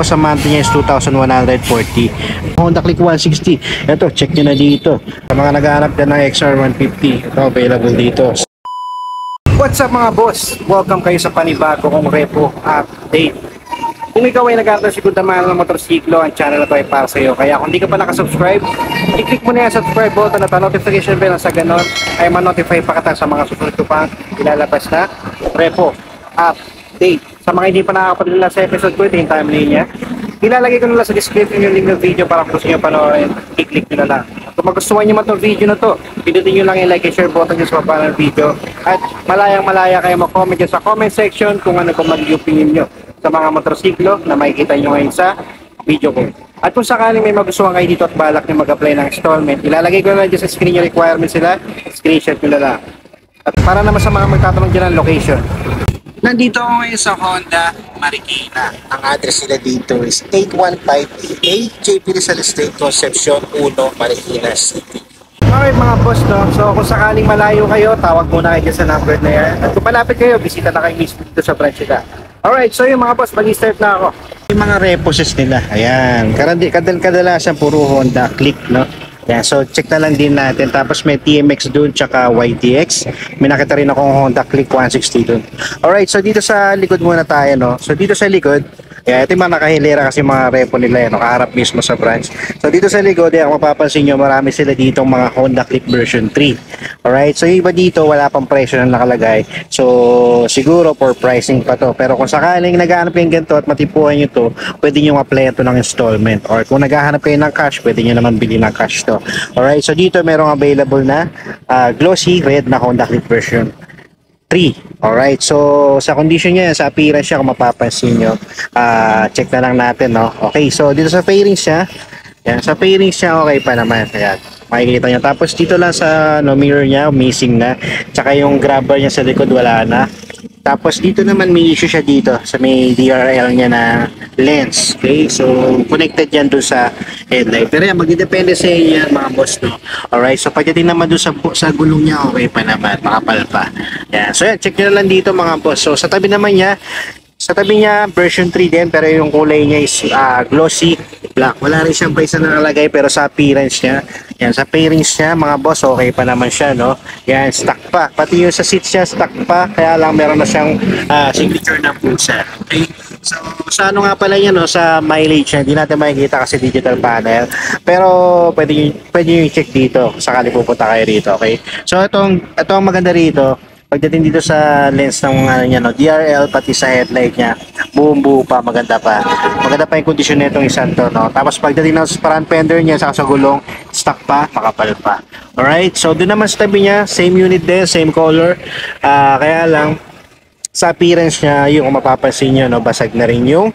Tapos sa monthly niya is 2,140. Honda Click 160. Ito, check nyo na dito. Sa mga naghahanap din ng XR150, ito available dito. What's up mga boss? Welcome kayo sa panibago kong repo update. Kung ikaw ay nag-aaral sa good naman ng motorsiklo, ang channel na ito ay para sa iyo. Kaya kung di ka pa nakasubscribe, i-click mo na yung subscribe button at notification bell sa ganon ay ma-notify pa kita sa mga susunod ko pang ilalabas na repo update. Sa mga hindi pa nakakapadala sa episode ko, ito yung timeline niya. Ilalagay ko nila sa description yung link ng video para kung gusto nyo panoorin, i-click nyo na lang. Kung magustuhan nyo man itong video na to, pinutin nyo lang yung like and share button nyo sa baba ng video. At malayang-malaya kayo mag-comment dyan sa comment section kung ano kung magiging opinion nyo sa mga motorsiklo na makikita nyo ngayon sa video ko. At kung sakaling may magustuhan kayo dito at balak nyo mag-apply ng installment, ilalagay ko na dyan sa screen yung requirements sila, screenshot nyo na lang. At para naman sa mga magtatanong dyan ng location, nandito ako ngayon sa Honda Marikina. Ang address nila dito is 815A JP Rizal Estate, Concepcion 1, Marikina City. Okay mga boss, no? So kung sakaling malayo kayo, tawag muna kayo sa number na yan. At kung malapit kayo, bisita na kayo mismo dito sa branch nila. Alright, so yung mga boss, mag-start na ako. Yung mga reposes nila, ayan. Kadalasan puro Honda Click, no? Yan, so check na lang din natin. Tapos may TMX dun, tsaka YTX. May nakita rin akong Honda Click 160 dun. Alright, so dito sa likod muna tayo, no? So dito sa likod, ito yung mga nakahilera kasi mga repo nila, no? Kaharap mismo sa branch. So dito sa likod, kung mapapansin nyo, marami sila dito mga Honda Click version 3. Alright, so iba dito, wala pang presyo na nakalagay. So siguro for pricing pa to. Pero kung sakaling naghahanap yung ganito at matipuhan nyo to, pwede nyo apply ito ng installment. Or kung naghahanap kayo ng cash, pwede nyo naman bili ng cash to. Alright, so dito merong available na glossy red na Honda Click version 3. Alright, so sa condition niya, sa appearance niya, kung mapapansin nyo, check na lang natin, no? Okay, so dito sa fairings niya, yan, sa fairings niya, okay pa naman. Ayan, makikita nyo. Tapos dito lang sa mirror niya, missing na. Tsaka yung grabber niya sa likod, wala na. Tapos dito naman may issue siya dito sa may DRL niya na lens. Okay, so connected yan doon sa headlight. Pero yan, magdidepende sa inyo yan mga boss, no? Alright, so pagdating naman doon sa gulong niya, okay pa naman, makapal pa. Yan, so yan, check nyo na lang dito mga boss. So sa tabi naman niya, version 3 din, pero yung kulay niya is glossy black. Wala rin siyang price na nakalagay, pero sa appearance niya, yan, sa pairings niya mga boss, okay pa naman siya, no? Yan, stock pa. Pati yung sa seats niya, stock pa. Kaya lang meron na siyang signature ng pulsar. Okay? So, sa ano nga pala niya, no? Sa mileage niya, hindi natin makikita kasi digital panel. Pero, pwede nyo i-check dito, sakali pupunta kayo rito, okay? So, ito ang maganda rito. Pagdating dito sa lens ng niya, no, DRL, pati sa headlight niya, buo pa, maganda pa yung kondisyon nitong isang to, no. Tapos pagdating ng front fender niya sa gulong, stock pa, makapal pa. Alright, so doon naman sa tabi niya, same unit din, same color, kaya lang sa appearance niya, yung kung mapapansin nyo, no, basag na rin yung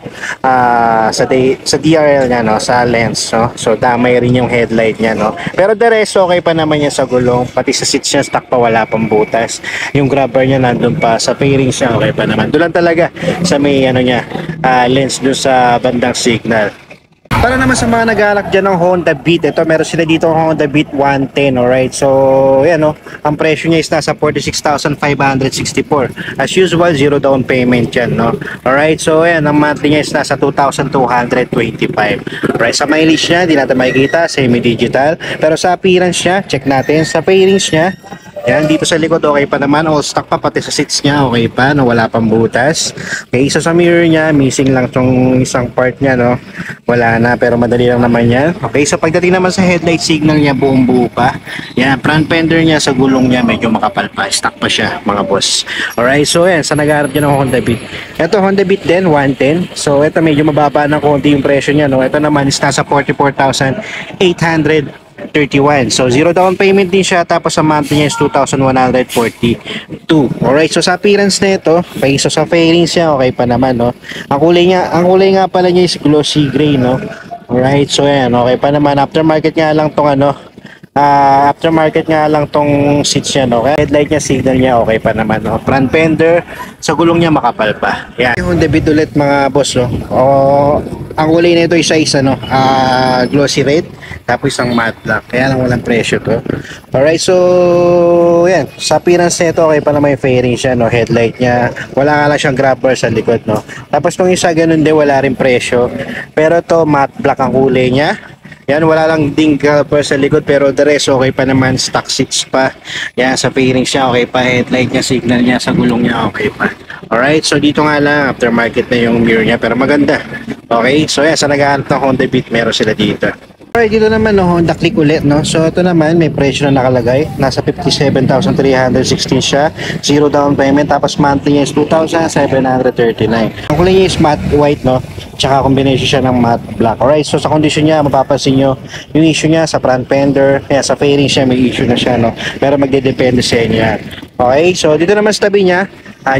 sa DRL niya, no, sa lens, no? So damay rin yung headlight niya, no? Pero the rest, okay pa naman yan sa gulong, pati sa seats niya, stock pa, wala pang butas. Yung grabber niya nandun pa, sa fairings niya, okay pa naman. Doon lang talaga sa may ano niya, lens doon sa bandang signal. Para naman sa mga nag-aalak dyan ng Honda Beat, ito meron sila dito ng Honda Beat 110, alright? So, yan, no? Ang presyo niya is nasa 46,564. As usual, zero down payment yan, no? Alright, so yan, ang monthly niya is nasa 2,225. Alright, sa mileage niya, di natin makikita, semi-digital. Pero sa appearance niya, check natin. Sa fairings niya, yan, dito sa likod okay pa naman, all stock pa, pati sa seats niya okay pa, no, wala pang butas. Okay, so sa mirror niya, missing lang tong isang part niya, no, wala na, pero madali lang naman yan. Okay, so pagdating naman sa headlight signal niya, buong buo pa. Yan, front fender niya sa gulong niya, medyo makapal pa, stock pa siya mga boss. Alright, so yan, sa nag-aarap niya ng Honda Beat. Ito, Honda Beat din, 110. So ito, medyo mababa ng konti yung presyo niya, no. Ito naman is nasa 44,831. So zero down payment din siya, tapos sa monthly niya is 2,142. Alright, so sa appearance na ito, so sa fairings niya okay pa naman, no. Ang kulay nga pala niya is glossy gray, no. Alright, so yan, okay pa naman. Aftermarket nga lang tong seats niya, no. Headlight niya, signal niya okay pa naman, no. Front fender sa gulong niya makapal pa. Yan, yung Honda Beat ulit mga boss, no. Ang kulay na ito isa-isa, no, glossy red. tapos isang matte black. Kaya lang walang presyo to. Alright, so yan. Sa appearance nito, okay pa naman yung fairing siya, no? Headlight niya. Wala nga lang siyang grab bar sa likod, no? Tapos nung isa, ganun din, wala rin presyo. Pero to matte black ang kulay niya. Yan, wala lang ding caliper sa likod, pero the rest okay pa naman, stock seats pa. Yan, sa fairing siya okay pa, headlight niya, signal niya, sa gulong niya okay pa. Alright, so dito nga lang, aftermarket na yung mirror niya, pero maganda. Okay, so yan, sa naghahanap ng Honda Beat, meron sila dito. Alright, dito naman, no, Honda Click ulit, no? So ito naman, may presyo na nakalagay, nasa 57,316 siya, zero down payment, tapos monthly niya is 2,739. Ang kulay niya is matte white, no? Tsaka combination siya ng matte black. Alright, so sa condition niya, mapapansin nyo yung issue niya sa front fender, kaya sa fairing siya, may issue na siya, no? Pero magdedepende sa inyo yan. Okay, so dito naman sa tabi niya,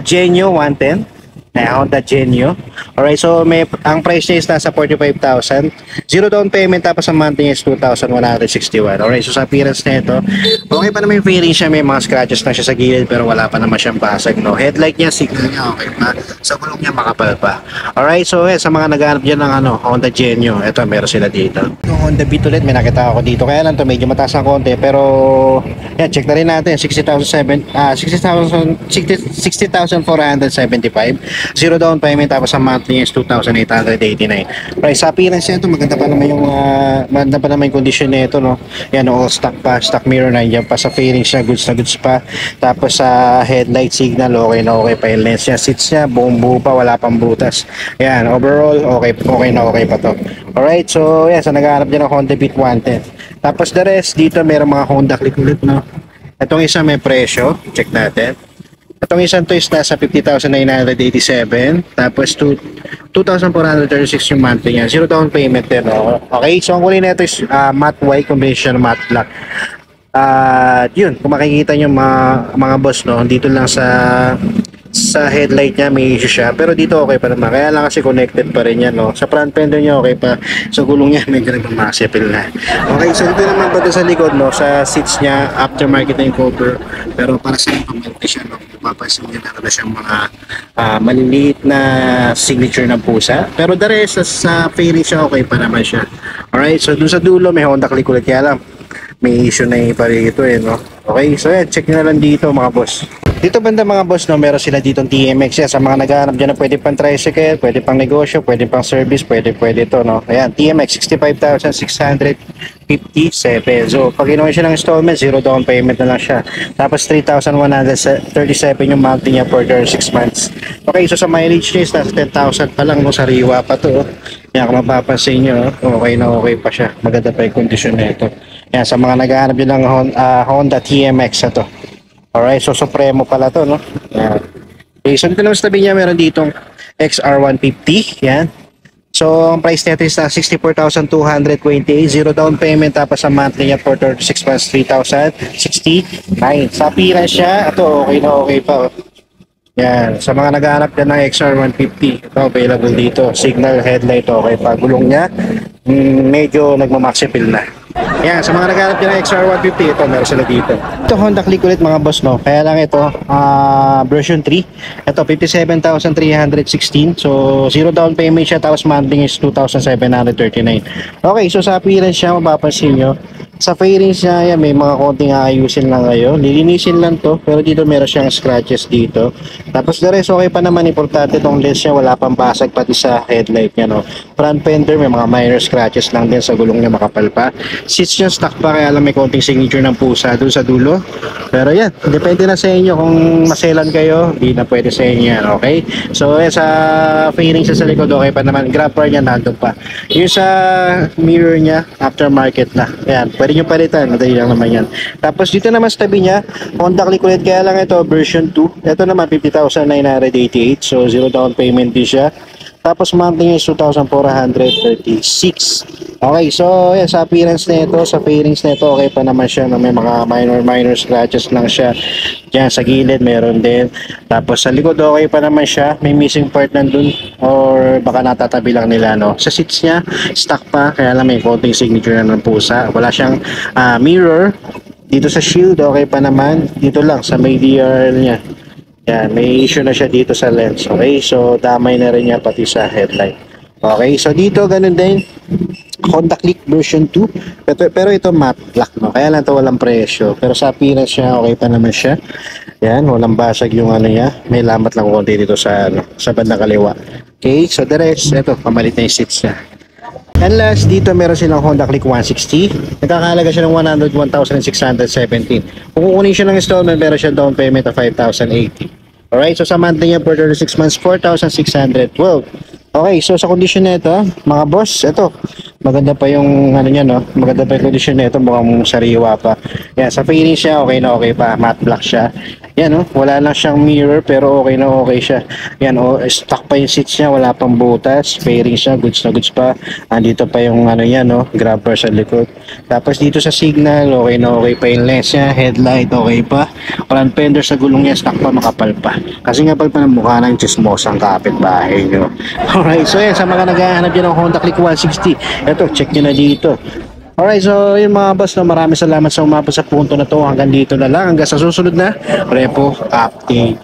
Genio 110. Honda Genio. Alright, so ang price niya is nasa 45,000. Zero down payment, tapos ang monthly niya is 2,161. Alright, so sa appearance na ito, okay pa naman yung fairing siya, may mga scratches na siya sa gilid, pero wala pa naman siyang basag, no? Headlight niya, signal niya, okay pa. Sa gulong niya, makapal pa. Alright, so sa mga naghahanap dyan ng Honda Genio, ito, meron sila dito. Yung Honda Beat ulit, may nakita ako dito. Kaya lang to, medyo mataas ang konti, pero yan, check na rin natin. 60,475. Zero down payment, tapos ang monthly is 2,889. Price sa appearance nito, maganda pa naman yung condition nito, no? Yan, all stock pa, stock mirror na yan pa, sa fairing siya, goods na goods pa. Tapos sa headlight signal, okay na okay pa yung lens niya, seats niya, buong buo pa, wala pang butas. Yan, overall, okay na okay pa to. Alright, so yan, sa naghahanap din ng Honda Beat 110. Tapos the rest, dito meron mga Honda Click ulit, no? Itong isa may presyo, check natin. Itong isang to is nasa 50,987, tapos 2,436 yung monthly niya. Zero down payment din, no? Okay, so ang kulay na ito is matte white combination matte black. Yun, kung makikita nyo mga boss, no, dito lang sa headlight niya may issue siya, pero dito okay pa naman, kaya lang kasi connected pa rin yan, no? Sa front fender niya okay pa, sa gulong niya medyo nagmamasipil na. Okay, so dito naman pa sa likod, no, sa seats niya aftermarket na yung cover, pero para sa pamilya siya, no, mapapansin niya na siyang mga maliliit na signature ng pusa, pero the rest sa fairing siya okay pa naman siya. Alright, so dun sa dulo may Honda Click ulit, kaya lang may issue na yung parito, no? Okay, so yan, check nyo na lang dito mga boss. Dito banda mga boss, no, meron sila ditong TMX yan. Sa mga naghahanap dyan na pwede pang tricycle, pwede pang negosyo, pwede pang service, pwede ito, no. Ayan, TMX 65,657. So pag ginawa siya ng installment, zero down payment na lang siya. Tapos 3,137 yung monthly niya for 6 months. Okay, so sa mileage niya is nasa 10,000 pa lang, no, sariwa pa to. Yan, kung mapapansin nyo, okay na okay pa siya. Maganda pa yung condition na ito. Yan, sa mga naghahanap din ng Honda TMX na to. Alright, so Supremo pala to, no? Yan. Okay, so dito naman sa tabi niya, meron ditong XR150. Yan. So, ang price nito is na 64,228. Zero down payment, tapos ang monthly niya for 36 months, 3,069. Sa appearance siya, ito okay na okay pa. Yan. Sa mga naghahanap din ng XR150, ito available dito. Signal, headlight, okay pa. Gulong niya, medyo nagmamaxipil na. Yan, sa mga naghahanap din ng XR150, ito, meron sila dito. Ito, Honda Click ulit mga boss, no? Kaya lang ito, version 3. Ito, 57,316. So, zero down payment siya, tapos monthly is 2,739. Okay, so sa appearance siya, mapapansin nyo, sa fairings niya, yan, may mga konting aayusin lang ngayon. Lilinisin lang to, pero dito meron siyang scratches dito. Tapos the rest, okay pa naman. Importante itong lens niya, wala pang basag pati sa headlight niya, no? Front fender, may mga minor scratches lang din, sa gulong niya makapal pa. Seats niya stock pa, kaya lang may konting signature ng pusa doon sa dulo. Pero yan, depende na sa inyo kung maselan kayo, di na pwede sa inyo yan, okay? So yan, sa fairings sa likod, okay pa naman. Grab bar niya, nandun pa. Yung sa mirror niya, aftermarket na. Yan, pwede nyo palitan, madali lang naman yan. Tapos dito naman sa tabi niya, Honda Click ulit, kaya lang ito, version 2. Ito naman, 50,988. So, zero down payment din siya. Tapos monthly is 2,436. Okay, so yan, sa appearance na ito, sa fairings na ito, okay pa naman siya, no? May mga minor scratches lang siya. Diyan sa gilid meron din. Tapos sa likod okay pa naman siya. May missing part nandun, or baka natatabi lang nila, no? Sa seats niya, stock pa, kaya lang may konting signature na ng pusa. Wala siyang mirror. Dito sa shield, okay pa naman. Dito lang, sa may DRL niya. Yan, may issue na siya dito sa lens. Okay, so damay na rin niya pati sa headlight. Okay, so dito ganun din. Honda Click version 2. Pero ito matte black, no? Kaya lang ito walang presyo. Pero sa appearance niya, okay pa naman siya. Yan, walang basag yung ano niya. May lamat lang konti dito sa, sa bandang kaliwa. Okay, so the rest, ito, pamalit na yung seats niya. And last, dito meron silang Honda Click 160. Nagkakahalaga siya ng 101,617. Kung kukunin siya ng installment, meron siya down payment of 5,080. Alright, so sa monthly niya for 36 months, 4,612. Okay, so sa condition na ito, mga boss, ito, maganda pa yung ano niya, no? Maganda pa yung condition na ito, mukhang sariwa pa. Yan, sa finish siya, okay na okay pa, matte black siya. Yan, no? Wala lang siyang mirror, pero okay na okay siya. Yan, oh, stock pa yung seats niya, wala pang butas, fairing siya, goods na goods pa. Andito pa yung ano niya, no? Grab bar sa likod. Tapos dito sa signal, okay na okay pa yung lens niya, headlight, okay pa. Walang fender sa gulong niya, stock pa, makapal pa. Kasi nga pal pa ng mukha ng chismosang kapitbahay nyo. Alright, so yan, sa mga naghahanap dyan ng Honda Click 160, eto, check nyo na dito. Alright, so yun mga boss, no, maraming salamat sa umabot sa punto na to. Hanggang dito na lang, hanggang sa susunod na Repo Update.